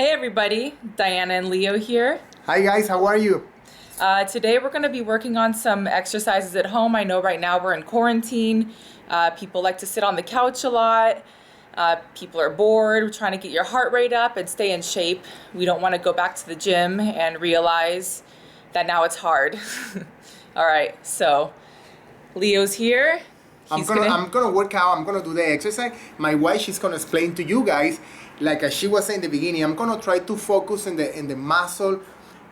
Hey everybody, Diana and Leo here. Hi guys, how are you? Today we're going to be working on some exercises at home. I know right now we're in quarantine. People like to sit on the couch a lot. People are bored. We're trying to get your heart rate up and stay in shape. We don't want to go back to the gym and realize that now it's hard. All right, so Leo's here. I'm gonna work out. I'm gonna do the exercise. My wife, she's gonna explain to you guys, like she was saying in the beginning. I'm gonna try to focus in the muscle.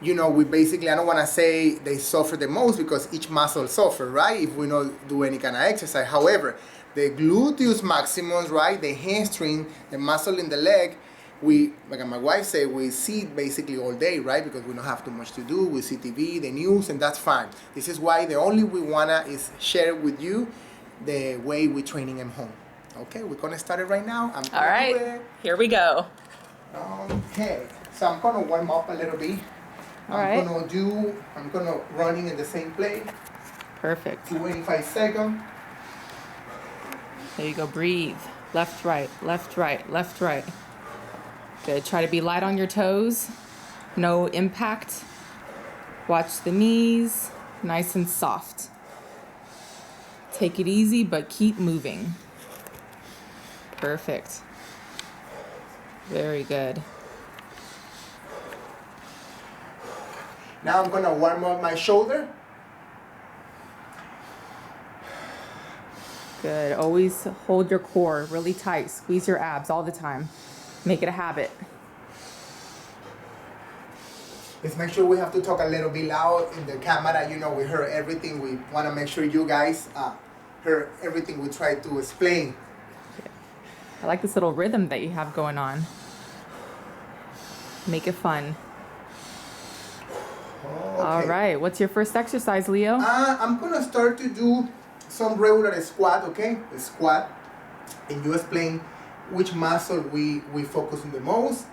You know, we basically, I don't want to say they suffer the most because each muscle suffer, right? If we don't do any kind of exercise. However, the gluteus maximus, right? The hamstring, the muscle in the leg. We, like my wife said, we see basically all day, right? Because we don't have too much to do. We see TV, the news, and that's fine. This is why the only we wanna is share with you the way we're training at home. Okay, we're gonna start it right now. All right, here we go. Okay, so I'm gonna warm up a little bit. I'm gonna running in the same place. Perfect. 25 seconds. There you go, breathe. Left, right, left, right, left, right. Good, try to be light on your toes. No impact. Watch the knees, nice and soft. Take it easy, but keep moving. Perfect. Very good. Now I'm gonna warm up my shoulder. Good, always hold your core really tight. Squeeze your abs all the time. Make it a habit. Let's make sure we have to talk a little bit loud in the camera. You know, we heard everything. We wanna make sure you guys heard everything we try to explain. I like this little rhythm that you have going on. Make it fun. Okay. All right, what's your first exercise, Leo? I'm gonna start to do some regular squat, okay? A squat, and you explain which muscle we focus on the most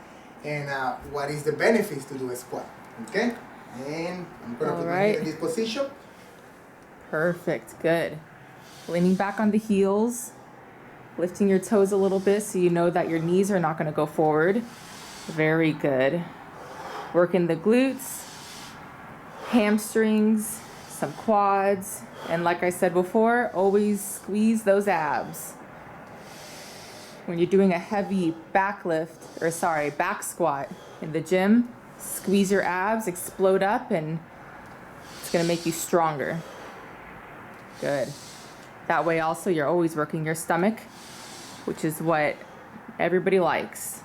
and what is the benefits to do a squat, okay? And I'm gonna put my hand in this position. Perfect, good. Leaning back on the heels, lifting your toes a little bit so you know that your knees are not gonna go forward. Very good. Working the glutes, hamstrings, some quads, and like I said before, always squeeze those abs. When you're doing a heavy back squat in the gym, squeeze your abs, explode up, and it's gonna make you stronger. Good. That way also you're always working your stomach, which is what everybody likes.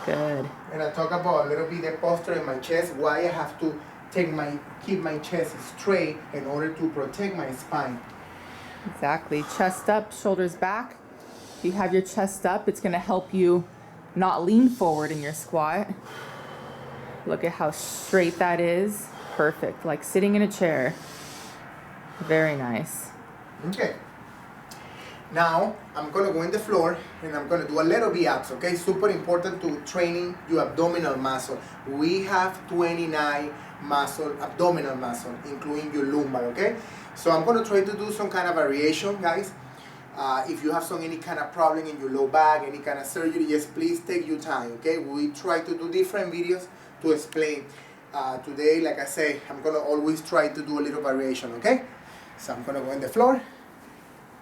Good. And I talk about a little bit the posture in my chest, why I have to keep my chest straight in order to protect my spine. Exactly. Chest up, shoulders back. If you have your chest up, it's going to help you not lean forward in your squat. Look at how straight that is. Perfect. Like sitting in a chair. Very nice. Okay. Now, I'm going to go in the floor and I'm going to do a little bit abs, okay? Super important to training your abdominal muscle. We have 29 abdominal muscle, including your lumbar, okay? So I'm going to try to do some kind of variation, guys. If you have any kind of problem in your low back, any kind of surgery, just please take your time, okay? We try to do different videos to explain. Today, like I say, I'm going to always try to do a little variation, okay? So I'm going to go in the floor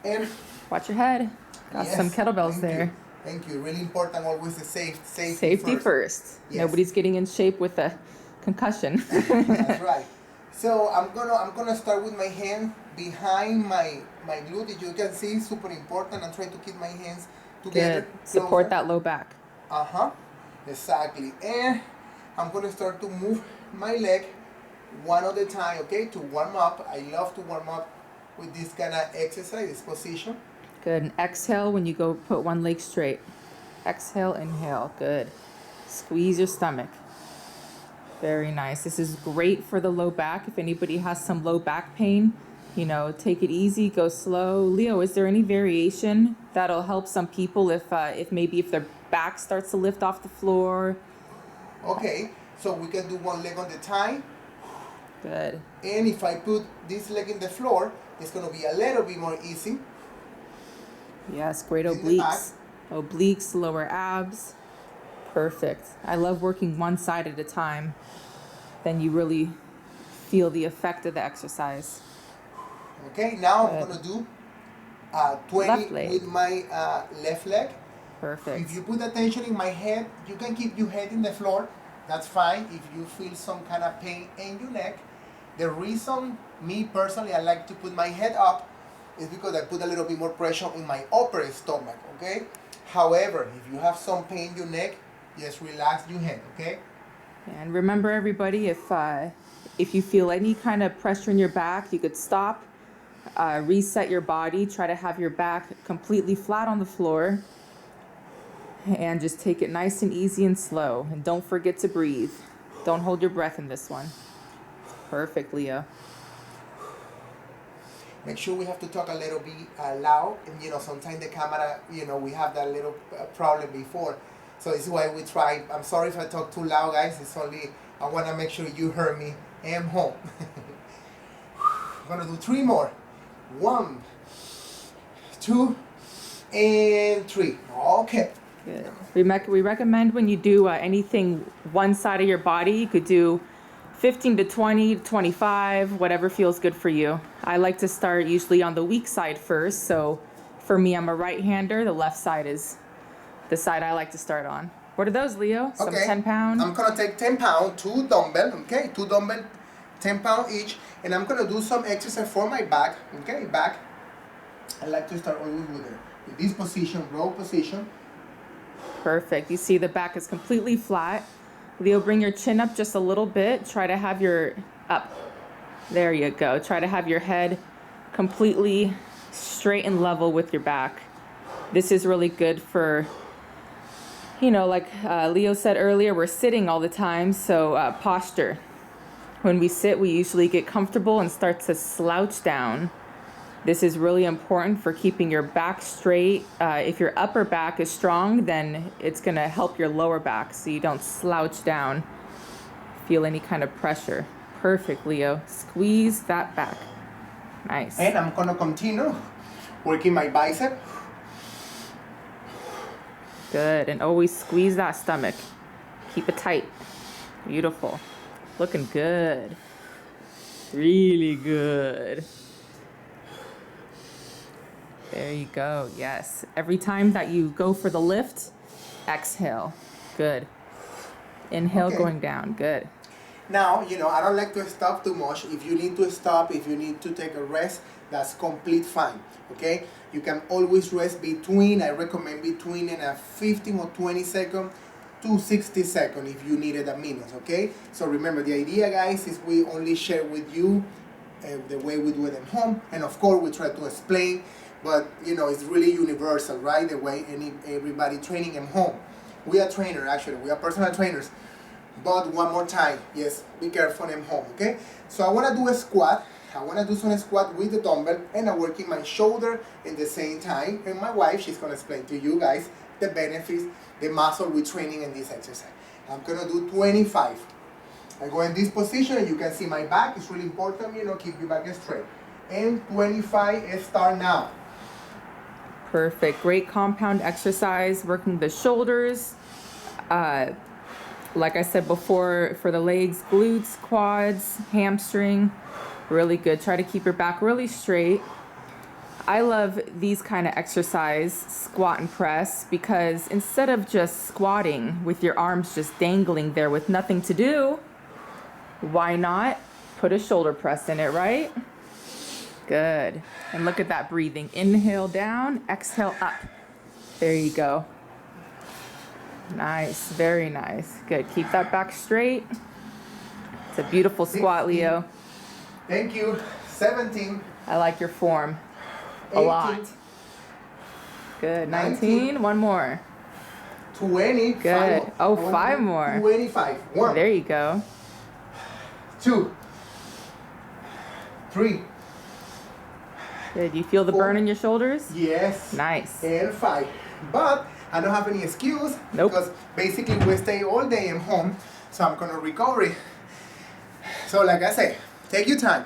and... Watch your head. Got some kettlebells there. Thank you. Really important, always the safety first. Yes. Nobody's getting in shape with a concussion. That's right. So I'm gonna start with my hand behind my glute. As you can see, super important. I'm trying to keep my hands together. Good. Support that low back. Exactly. And I'm gonna start to move my leg one at a time, okay? To warm up. I love to warm up with this kind of exercise, this position. Good. And exhale when you go put one leg straight. Exhale, inhale. Good. Squeeze your stomach. Very nice. This is great for the low back. If anybody has some low back pain, you know, take it easy, go slow. Leo, is there any variation that'll help some people if their back starts to lift off the floor? Okay, so we can do one leg on the time. Good. And if I put this leg in the floor, it's going to be a little bit more easy. Yes, great obliques. Obliques, lower abs. Perfect. I love working one side at a time. Then you really feel the effect of the exercise. Okay, now Good. I'm gonna do 20 Left leg. with my left leg. Perfect. If you put attention in my head, you can keep your head in the floor. That's fine. If you feel some kind of pain in your neck, the reason, me personally, I like to put my head up is because I put a little bit more pressure in my upper stomach, okay? However, if you have some pain in your neck, just relax your head, okay? And remember, everybody, if you feel any kind of pressure in your back, you could stop, reset your body, try to have your back completely flat on the floor, and just take it nice and easy and slow. And don't forget to breathe. Don't hold your breath in this one. Perfect, Leo. Make sure we have to talk a little bit loud, and sometimes the camera, we have that little problem before. So this is why we try. I'm sorry if I talk too loud, guys. It's only, I want to make sure you heard me. I am home. I'm gonna do 3 more. 1, 2, and 3. Okay. Good. We recommend when you do anything one side of your body, you could do 15 to 20 to 25, whatever feels good for you. I like to start usually on the weak side first. So for me, I'm a right-hander. The left side is the side I like to start on. What are those, Leo? Some Okay. 10 pound? I'm gonna take 10 pound, 2 dumbbell, okay? 2 dumbbell, 10 pound each, and I'm gonna do some exercise for my back, okay? Back. I like to start always with this position, row position. Perfect. You see the back is completely flat. Leo, bring your chin up just a little bit. Try to have your up. There you go. Try to have your head completely straight and level with your back. This is really good for, like Leo said earlier, we're sitting all the time. So posture. When we sit, we usually get comfortable and start to slouch down. This is really important for keeping your back straight. If your upper back is strong, then it's going to help your lower back so you don't slouch down, feel any kind of pressure. Perfect, Leo. Squeeze that back. Nice. And I'm going to continue working my bicep. Good. And always squeeze that stomach. Keep it tight. Beautiful. Looking good. Really good. There you go. Yes. Every time that you go for the lift, exhale. Good. Inhale, Okay. going down. Good. Now, I don't like to stop too much. If you need to stop, if you need to take a rest, that's complete fine, okay? You can always rest between, I recommend between in a 15 or 20 second to 60 second if you needed a minute, okay? So remember, the idea, guys, is we only share with you the way we do it at home, and of course we try to explain, but it's really universal, right? The way everybody training at home. We are trainers, actually, we are personal trainers. But one more time, yes, be careful at home, okay? So I want to do a squat. I want to do some squat with the dumbbell, and I'm working my shoulder in the same time. And my wife, she's going to explain to you guys the benefits, the muscle we're training in this exercise. I'm going to do 25. I go in this position, and you can see my back. It's really important, keep your back straight. And 25, start now. Perfect. Great compound exercise, working the shoulders. Like I said before, for the legs, glutes, quads, hamstring, really good. Try to keep your back really straight. I love these kind of exercise, squat and press, because instead of just squatting with your arms just dangling there with nothing to do, why not put a shoulder press in it, right? Good. And look at that breathing. Inhale down, exhale up. There you go. Nice, very nice. Good. Keep that back straight. It's a beautiful squat, Leo. Thank you. 17. I like your form a 18, lot. Good. 19. One more. 20. Good. Five, Oh, 5 more. 25. 1. There you go. 2. 3. Good. You feel the 4. burn in your shoulders? Yes. Nice. And 5. But I don't have any excuse. Nope. Because basically we stay all day at home. So I'm going to recover. So like I say, take your time.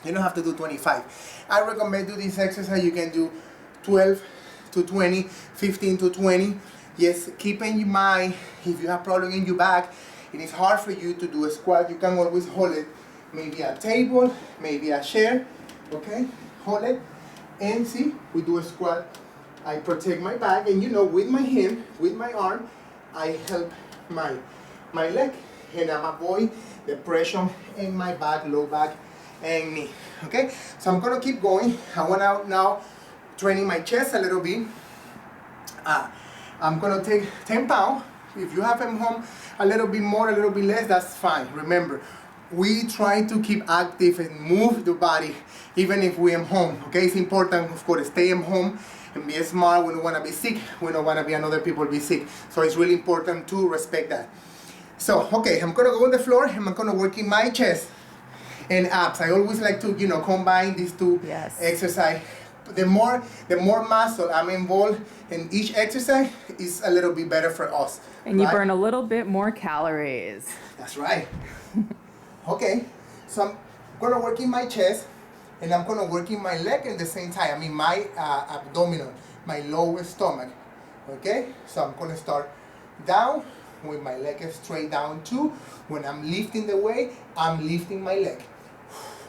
You don't have to do 25. I recommend do this exercise. You can do 12 to 20, 15 to 20. Yes, keep in mind, if you have problem in your back, it is hard for you to do a squat, you can always hold it, maybe a table, maybe a chair, okay? Hold it, and see, we do a squat. I protect my back, and with my hand, with my arm, I help my leg, and I'm avoid the pressure in my back, low back, and knee, okay? So I'm gonna keep going. I wanna now training my chest a little bit. I'm gonna take 10 pounds. If you have them home a little bit more, a little bit less, that's fine. Remember, we try to keep active and move the body even if we are home, okay? It's important, of course, stay at home and be smart. We don't wanna be sick. We don't wanna be another people be sick. So it's really important to respect that. So, okay, I'm gonna go on the floor and I'm gonna work in my chest and abs. I always like to, combine these two exercise. The more muscle I'm involved in each exercise is a little bit better for us. And you burn a little bit more calories. That's right. Okay, so I'm gonna work in my chest and I'm gonna work in my leg at the same time. I mean my abdominal, my lower stomach. Okay, so I'm gonna start down with my leg straight down too. When I'm lifting the weight, I'm lifting my leg.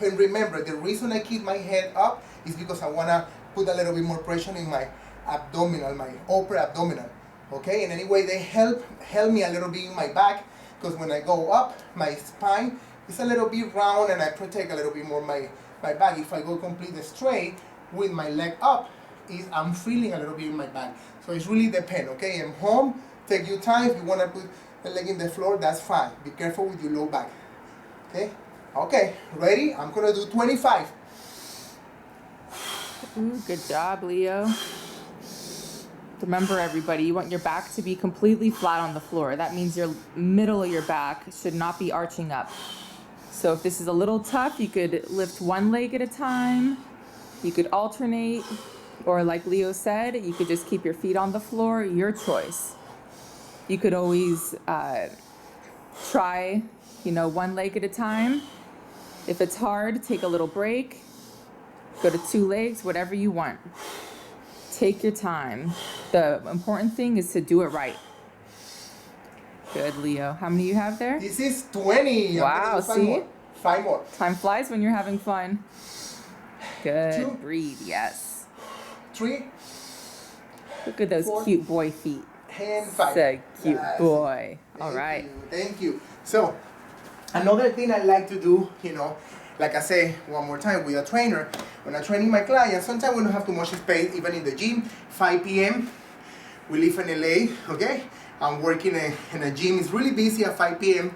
And remember, the reason I keep my head up is because I want to put a little bit more pressure in my abdominal, my upper abdominal, okay? And anyway, they help me a little bit in my back, because when I go up, my spine is a little bit round and I protect a little bit more my back. If I go completely straight with my leg up, I'm feeling a little bit in my back. So it's really depend, okay? I'm home, take your time. If you want to put the leg in the floor, that's fine. Be careful with your low back, okay? Okay, ready? I'm gonna do 25. Ooh, good job, Leo. Remember, everybody, you want your back to be completely flat on the floor. That means your middle of your back should not be arching up. So if this is a little tough, you could lift one leg at a time. You could alternate, or like Leo said, you could just keep your feet on the floor. Your choice. You could always try, one leg at a time. If it's hard, take a little break. Go to 2 legs, whatever you want. Take your time. The important thing is to do it right. Good, Leo. How many you have there? This is 20. Wow, see? 5 more. Time flies when you're having fun. Good. 2. Breathe, yes. 3. Look at those 4, cute boy feet. And 5. So cute boy. All right. Thank you. So, another thing I like to do, like I say one more time, with a trainer, when I'm training my clients, sometimes we don't have too much space, even in the gym. 5 p.m. We live in LA, okay? I'm working in a gym. It's really busy at 5 p.m.,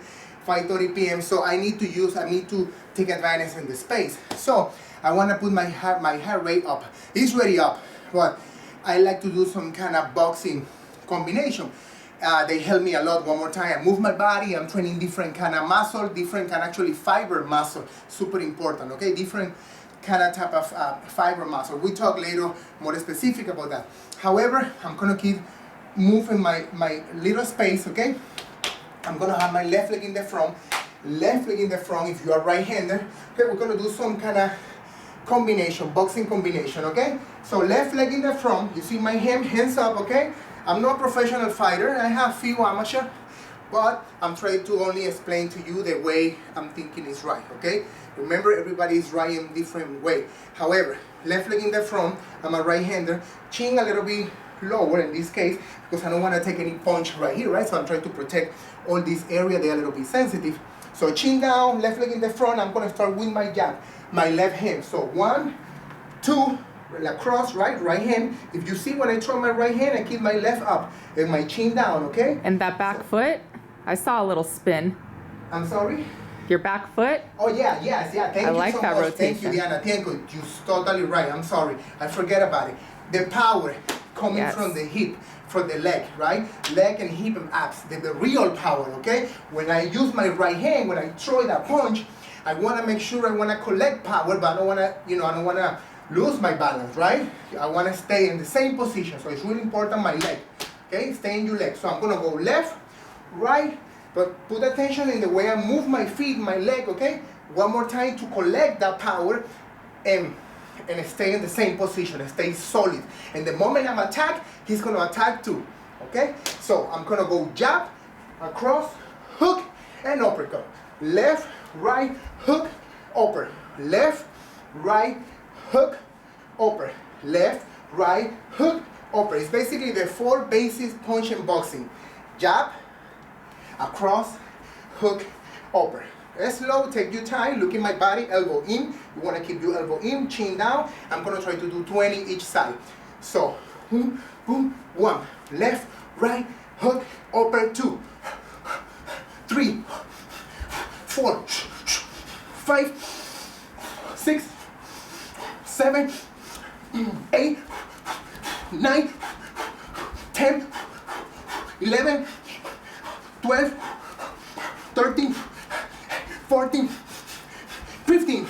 5:30 p.m. So I need to take advantage of the space. So I want to put my heart rate up. It's already up, but I like to do some kind of boxing combination. They help me a lot. One more time, I move my body. I'm training different kind of muscle, different kind actually fiber muscle. Super important, okay? Different kind of type of fiber muscle. We talk later more specific about that. However, I'm gonna keep moving my little space, okay? I'm gonna have my left leg in the front. Left leg in the front if you are right-hander. Okay, we're gonna do some kind of combination, boxing combination, okay? So left leg in the front. You see my hands up, okay? I'm not a professional fighter. I have few amateur, but I'm trying to only explain to you the way I'm thinking is right, okay? Remember, everybody is right in different way. However, left leg in the front, I'm a right-hander, chin a little bit lower in this case, because I don't want to take any punch right here, right? So I'm trying to protect all this area, they're a little bit sensitive. So chin down, left leg in the front, I'm gonna start with my jab, my left hand. So 1, 2, across, right hand. If you see when I throw my right hand, I keep my left up and my chin down, okay? And that back foot, I saw a little spin. I'm sorry? Your back foot? Oh yeah, yes, yeah. Thank I you like so that much. rotation. Thank you, Diana. Thank you. You're totally right. I'm sorry. I forget about it. The power coming from the hip, from the leg, right? Leg and hip and abs. The real power, okay? When I use my right hand, when I throw that punch, I want to make sure I want to collect power, but I don't want to, I don't want to lose my balance, right? I want to stay in the same position. So it's really important, my leg, okay? Stay in your leg. So I'm going to go left, right, but put attention in the way I move my feet, my leg, okay? One more time to collect that power and stay in the same position, stay solid. And the moment I'm attacked, he's going to attack too. Okay, so I'm gonna go jab, across, hook, and uppercut. Left, right, hook, upper. Left, right, hook, upper. Left, right, hook, upper. It's basically the 4 basic punch in boxing. Jab, across, hook, upper. Slow, take your time, look at my body, elbow in. You wanna keep your elbow in, chin down. I'm gonna try to do 20 each side. So, boom, boom, 1. Left, right, hook, upper, 2, 3, 4, 5, 6, 7, 8, 9, 10, 11, 12, 13, 14, 15,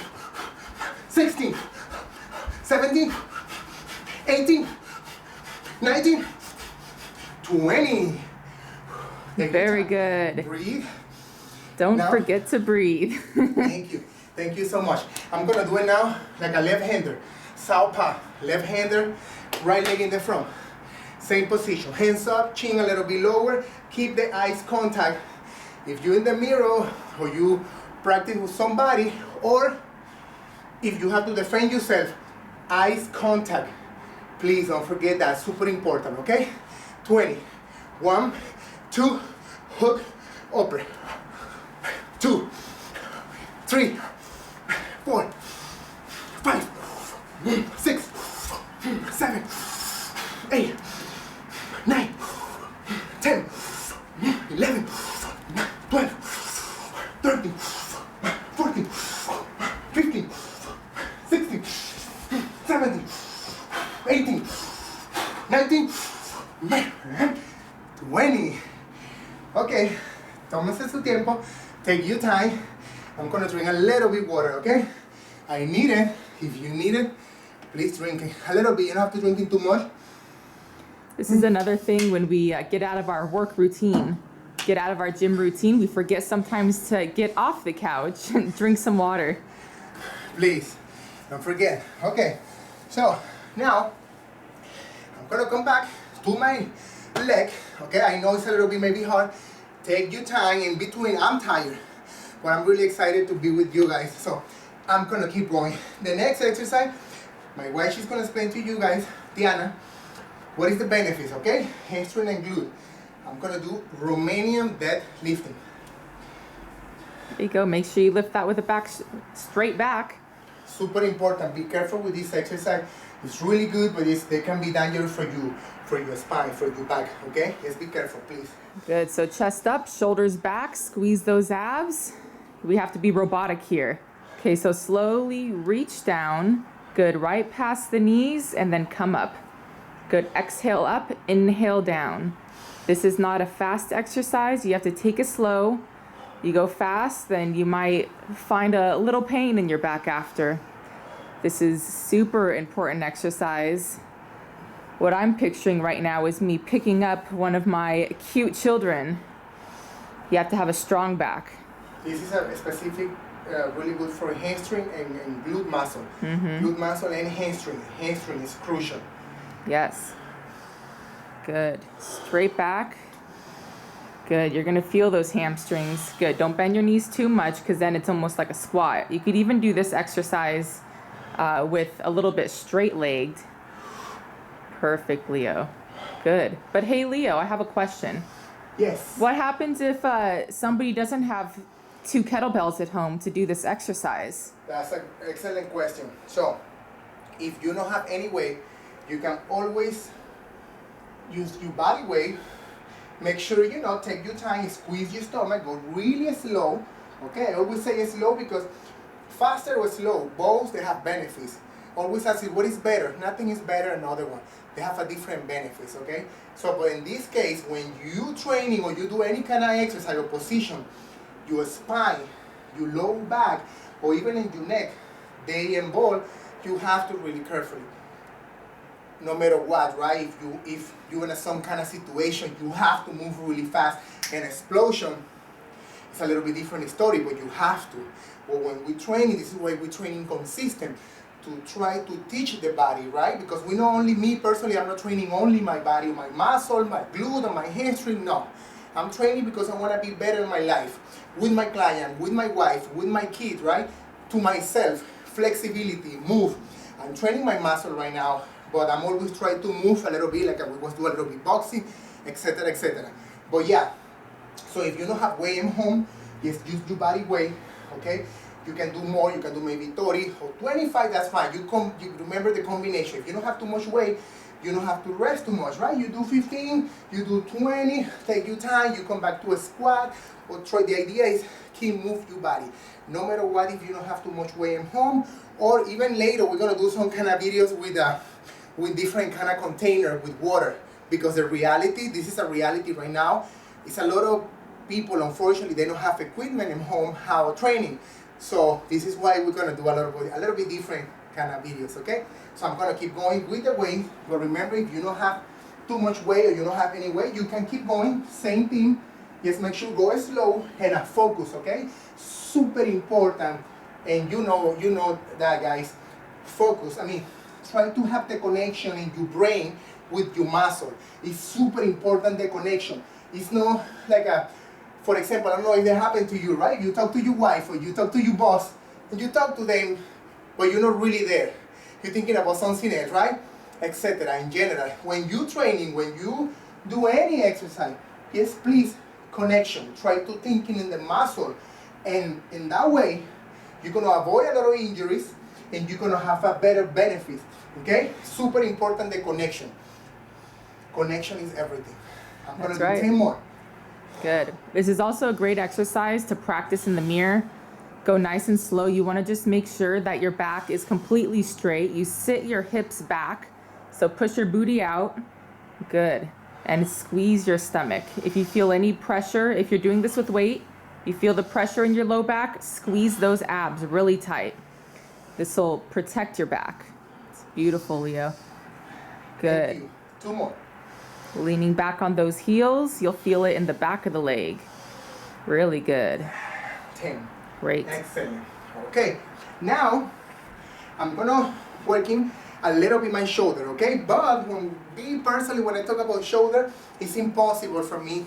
16, 17, 18, 19, 20. Very good. Breathe. Don't Now, forget to breathe. Thank you. Thank you so much. I'm gonna do it now like a left-hander. Southpaw, left-hander, right leg in the front. Same position. Hands up, chin a little bit lower. Keep the eyes contact. If you're in the mirror or you practice with somebody, or if you have to defend yourself, eyes contact. Please don't forget that. Super important, okay? 20. 1, 2, hook, upper. 2, 3, 4, 5, 6, 7, 8, 9, 10, 11, 12, 13, 14, 15, 16, 17, 18, 19, 20. Okay, tómense su tiempo. Take your time. I'm gonna drink a little bit water, okay? I need it. If you need it, please drink it a little bit. You don't have to drink it too much. This is another thing when we get out of our work routine, get out of our gym routine, we forget sometimes to get off the couch and drink some water. Please, don't forget. Okay, so now I'm gonna come back to my leg. Okay, I know it's a little bit maybe hard. Take your time in between. I'm tired, but I'm really excited to be with you guys. So I'm gonna keep going. The next exercise, my wife, she's gonna explain to you guys, Diana, what is the benefits, okay? Hamstring and glute. I'm gonna do Romanian deadlifting. There you go. Make sure you lift that with a straight back. Super important. Be careful with this exercise. It's really good, but they can be dangerous for you, for your spine, for your back. Okay? Just be careful, please. Good. So chest up, shoulders back, squeeze those abs. We have to be robotic here. Okay, so slowly reach down. Good. Right past the knees and then come up. Good. Exhale up, inhale down. This is not a fast exercise. You have to take it slow. You go fast, then you might find a little pain in your back after. This is super important exercise. What I'm picturing right now is me picking up one of my cute children. You have to have a strong back. This is a specific, really good for hamstring and glute muscle. Glute muscle and hamstring. Hamstring is crucial. Yes. Good. Straight back. Good. You're going to feel those hamstrings. Good. Don't bend your knees too much because then it's almost like a squat. You could even do this exercise with a little bit straight-legged. Perfect, Leo. Good. But hey, Leo, I have a question. Yes. What happens if somebody doesn't have 2 kettlebells at home to do this exercise? That's an excellent question. So, if you don't have any weight, you can always use your body weight. Make sure, take your time, squeeze your stomach, go really slow. Okay, I always say slow because faster or slow, both they have benefits. Always ask you, what is better? Nothing is better than another one. They have a different benefits, okay? So, but in this case, when you training or you do any kind of exercise or position, your spine, your lower back, or even in your neck, they involve, you have to really carefully. No matter what, right? If you're in some kind of situation, you have to move really fast. An explosion is a little bit different story, but you have to. But when we train, this is why we're training consistent, to try to teach the body, right? Because we know only me personally, I'm not training only my body, my muscle, my glute, and my hamstring, no. I'm training because I want to be better in my life, with my client, with my wife, with my kid, right? To myself, flexibility, move. I'm training my muscle right now, but I'm always trying to move a little bit, like we was do a little bit boxing, etc., etc. But yeah, so if you don't have weight at home, just use your body weight, okay? You can do more, you can do maybe 30 or 25, that's fine. You remember the combination. If you don't have too much weight, you don't have to rest too much, right? You do 15, you do 20, take your time, you come back to a squat, or try. The idea is keep move your body. No matter what, if you don't have too much weight at home, or even later, we're gonna do some kind of videos with different kind of container with water, because the reality, this is a reality right now, it's a lot of people, unfortunately, they don't have equipment in home, how training. So this is why we're gonna do a little bit different kind of videos, okay? So I'm gonna keep going with the weight, but remember, if you don't have too much weight or you don't have any weight, you can keep going, same thing. Just make sure go slow and focus, okay? Super important, and you know that, guys. Focus. I mean, try to have the connection in your brain with your muscle. It's super important, the connection. It's not like for example, I don't know if that happened to you, right? You talk to your wife or you talk to your boss, and you talk to them, but you're not really there. You're thinking about something else, right? Etc. In general, when you training, when you do any exercise, yes, please, connection. Try to thinking in the muscle, and in that way, you're gonna avoid a lot of injuries, and you're gonna have a better benefit. Okay? Super important, the connection. Connection is everything. I'm gonna do 10 more. Good. This is also a great exercise to practice in the mirror. Go nice and slow. You want to just make sure that your back is completely straight. You sit your hips back. So push your booty out. Good. And squeeze your stomach. If you feel any pressure, if you're doing this with weight, you feel the pressure in your low back, squeeze those abs really tight. This will protect your back. It's beautiful, Leo. Good. Thank you. 2 more. Leaning back on those heels, you'll feel it in the back of the leg. Really good. 10. Great. Excellent. Okay, now I'm gonna working a little bit my shoulder, okay? But me personally, when I talk about shoulder, it's impossible for me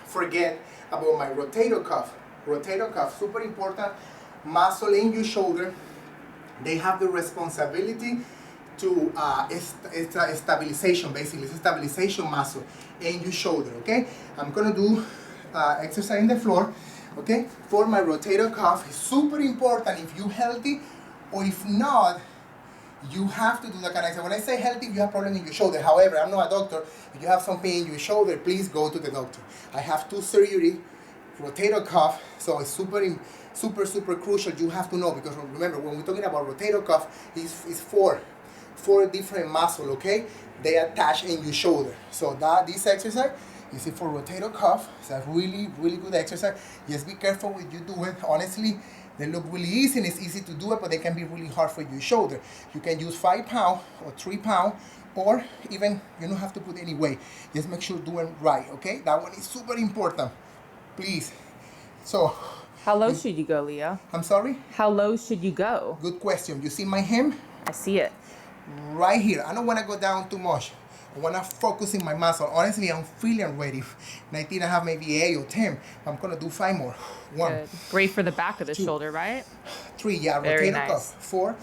forget about my rotator cuff. Rotator cuff, super important muscle in your shoulder. They have the responsibility to it's a stabilization, basically. It's a stabilization muscle in your shoulder, okay? I'm gonna do exercise in the floor, okay? For my rotator cuff, it's super important if you're healthy, or if not, you have to do that kind of exercise. When I say healthy, you have problem in your shoulder. However, I'm not a doctor. If you have some pain in your shoulder, please go to the doctor. I have 2 surgery, rotator cuff, so it's super crucial. You have to know, because remember, when we're talking about rotator cuff, it's four different muscles, okay? They attach in your shoulder. So this exercise is for rotator cuff. It's a really good exercise. Just be careful when you do it. Honestly, they look really easy and it's easy to do it, but they can be really hard for your shoulder. You can use 5 pounds or 3 pounds, or even you don't have to put any weight. Just make sure do it right, okay? That one is super important, please. So, how low should you go, Leo? I'm sorry? How low should you go? Good question. You see my hem? I see it. Right here. I don't want to go down too much. I want to focus in my muscle. Honestly, I'm feeling ready. 19 and a half, maybe 8 or 10. I'm going to do 5 more. 1. Good. Great for the back of the 2, shoulder, right? 3, yeah. Very Rotator nice. cuff. 4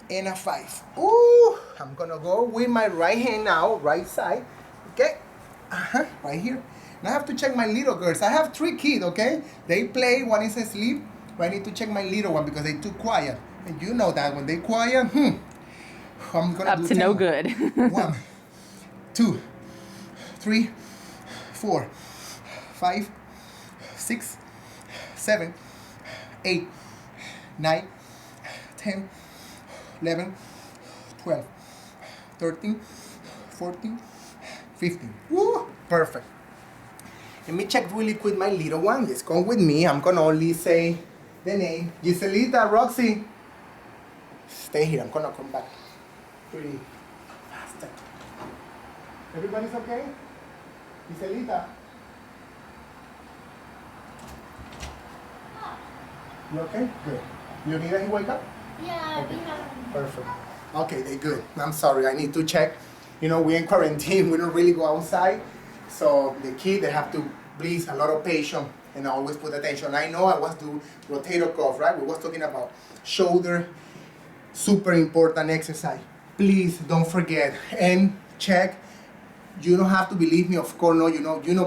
and a 5. Ooh, I'm going to go with my right hand now, right side. Okay. Right here. Now I have to check my little girls. I have 3 kids, okay? They play, one is asleep, but I need to check my little one because they're too quiet. And you know that when they quiet, I'm gonna Up do to 10 no more. good. 1, 2, 3, 4, 5, 6, 7, 8, 9, 10, 11, 12, 13, 14, 15. Woo! Perfect. Let me check really quick my little one. Just come with me. I'm gonna only say the name. Giselita, Roxy. Stay here. I'm gonna come back pretty fast. Everybody's okay? Giselita. You okay? Good. You need that he wake up? Yeah, Okay. we have. Perfect. Okay, they're good. I'm sorry, I need to check. You know, we're in quarantine, we don't really go outside. So the kid, they have to please a lot of patience and always put attention. I know I was doing rotator cuff, right? We was talking about shoulder, super important exercise. Please don't forget and check. You don't have to believe me, of course, no,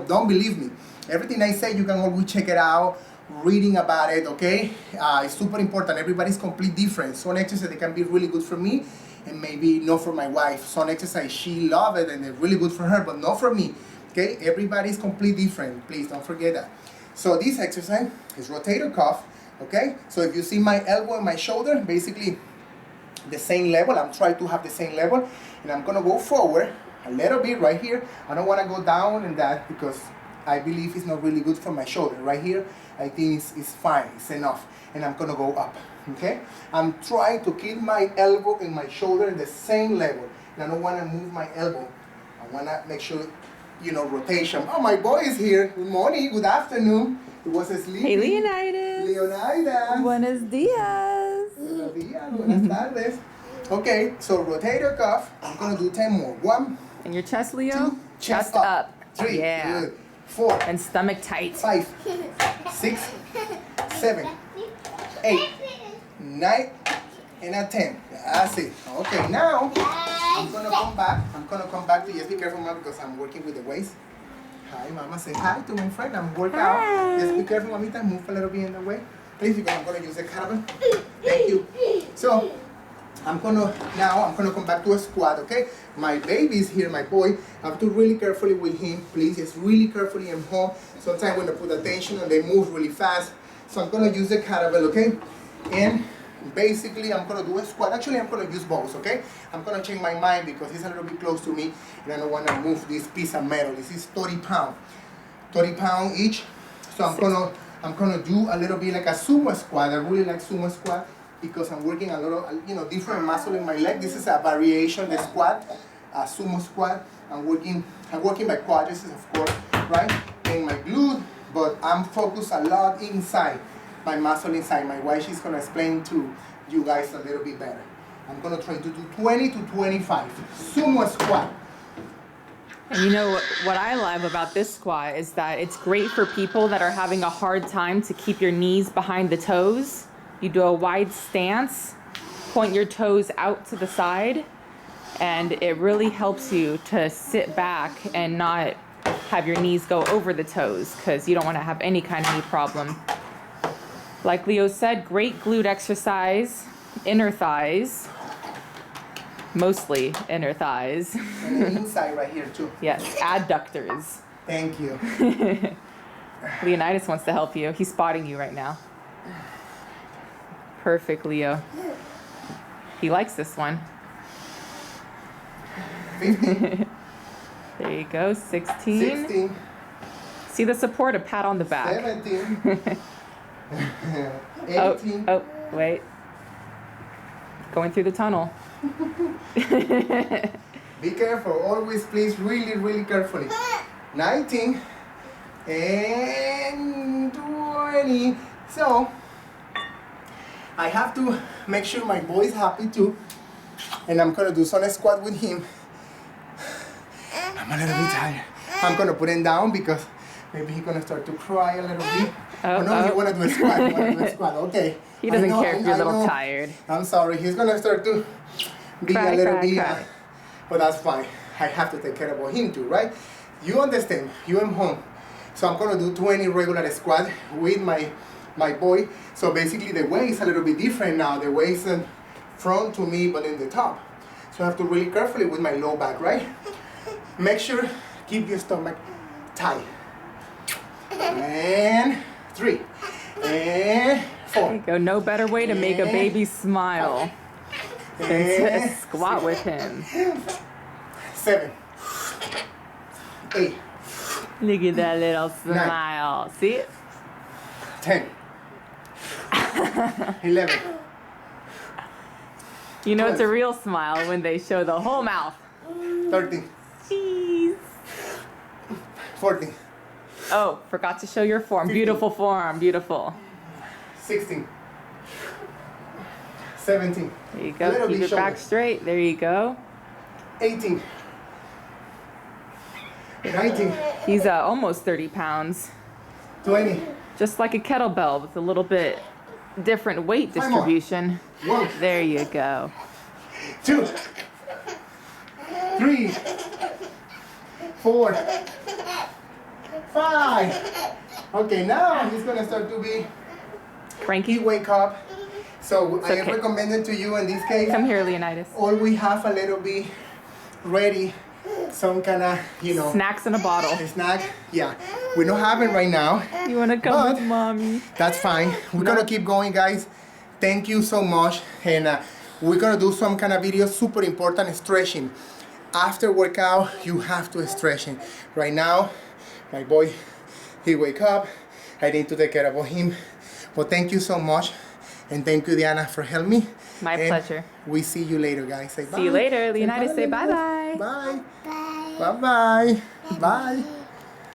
don't believe me. Everything I say, you can always check it out, reading about it, okay? It's super important. Everybody's completely different. Some exercise, they can be really good for me, and maybe not for my wife. Some exercise, she love it, and they're really good for her, but not for me, okay? Everybody's completely different. Please don't forget that. So this exercise is rotator cuff, okay? So if you see my elbow and my shoulder, basically the same level. I'm trying to have the same level, and I'm gonna go forward a little bit right here. I don't want to go down in that because I believe it's not really good for my shoulder. Right here, I think it's fine, it's enough, and I'm gonna go up. Okay, I'm trying to keep my elbow and my shoulder in the same level, and I don't want to move my elbow. I want to make sure, rotation. Oh, my boy is here. Good morning, good afternoon. He was asleep. Hey, Leonidas. Leonidas. Buenos dias. Buenos días, buenas tardes. Okay, so rotator cuff. I'm gonna do 10 more. 1, And your chest, Leo? 2, chest up. 3, Yeah. good. 4, And stomach tight. 5, 6, 7, 8, 9, and a 10. That's it. Okay, now I'm gonna come back. I'm gonna come back to, just be careful, Mom, because I'm working with the weights. Hi, Mama. Say hi to my friend. I'm working out. Just be careful, Mamita. Move a little bit in the way. Please, because I'm gonna use the carbon. Thank you. So I'm gonna come back to a squat, okay? My baby is here, my boy. I have to really carefully with him, please. Just really carefully and home. Sometimes when they put attention and they move really fast. So I'm gonna use the kettlebell, okay? And basically I'm gonna do a squat. Actually, I'm gonna use both, okay? I'm gonna change my mind because it's a little bit close to me and I don't wanna move this piece of metal. This is 30 pounds. 30 pounds each. So I'm gonna do a little bit like a sumo squat. I really like sumo squat because I'm working a lot of different muscle in my leg. This is a variation, the squat, a sumo squat. I'm working my quadriceps, of course, right? And my glute, but I'm focused a lot inside, my muscle inside. My wife, she's gonna explain to you guys a little bit better. I'm gonna try to do 20 to 25, sumo squat. And you know what I love about this squat is that it's great for people that are having a hard time to keep your knees behind the toes. You do a wide stance, point your toes out to the side, and it really helps you to sit back and not have your knees go over the toes because you don't want to have any kind of knee problem. Like Leo said, great glute exercise, inner thighs, mostly inner thighs. And the inside right here too. Yes, adductors. Thank you. Leonidas wants to help you. He's spotting you right now. Perfect, Leo. He likes this one. 15, There you go, 16. 16, See the support, a pat on the back. 17, 18, Oh, wait. Going through the tunnel. Be careful, always please, really, really carefully. 19 and 20. So, I have to make sure my boy is happy too. And I'm gonna do some squat with him. I'm a little bit tired. I'm gonna put him down because maybe he's gonna start to cry a little bit. Oh no, he wanna do a squat, he wanna do a squat, okay. He doesn't care if you're a little know. tired. I'm sorry, he's gonna start to be Cry, a little cry, bit, cry. But that's fine. I have to take care of him too, right? You understand, you am home. So I'm gonna do 20 regular squat with my boy. So basically the weight is a little bit different now. The weight isn't front to me, but in the top. So I have to really carefully with my low back, right? Make sure, keep your stomach tight. And 3, and 4. There you go. No better way to make a baby smile than to And squat with him. 7, 8, Look at that little smile. See it? 10, 11. You know it's a real smile when they show the whole mouth. 13, Jeez. 14, Oh, forgot to show your form. Beautiful form. Beautiful. 16, 17. There you A go. little Keep bit your back shoulder. straight. There you go. 18. 19. He's almost 30 pounds. 20. Just like a kettlebell with a little bit different weight 5 more. distribution. 1, There you go. 2, 3, 4, 5. Okay, now he's gonna start to be Cranky? wake up. So I okay. recommend it to you in this case. Come here, Leonidas. Or we have a little bit ready, some kind of, you know, Snacks in a bottle. snack. Yeah, we don't have it right now. You want to come But- with mommy? That's fine. We're gonna keep going, guys. Thank you so much, and we're gonna do some kind of video. Super important, stretching. After workout, you have to stretching. Right now, my boy, he wake up. I need to take care of him. But thank you so much, and thank you, Diana, for helping me. My And pleasure. We see you later, guys. Say bye. See you later. Say Leonidas, say Leonidas. bye-bye. Bye. Bye. Bye. Bye.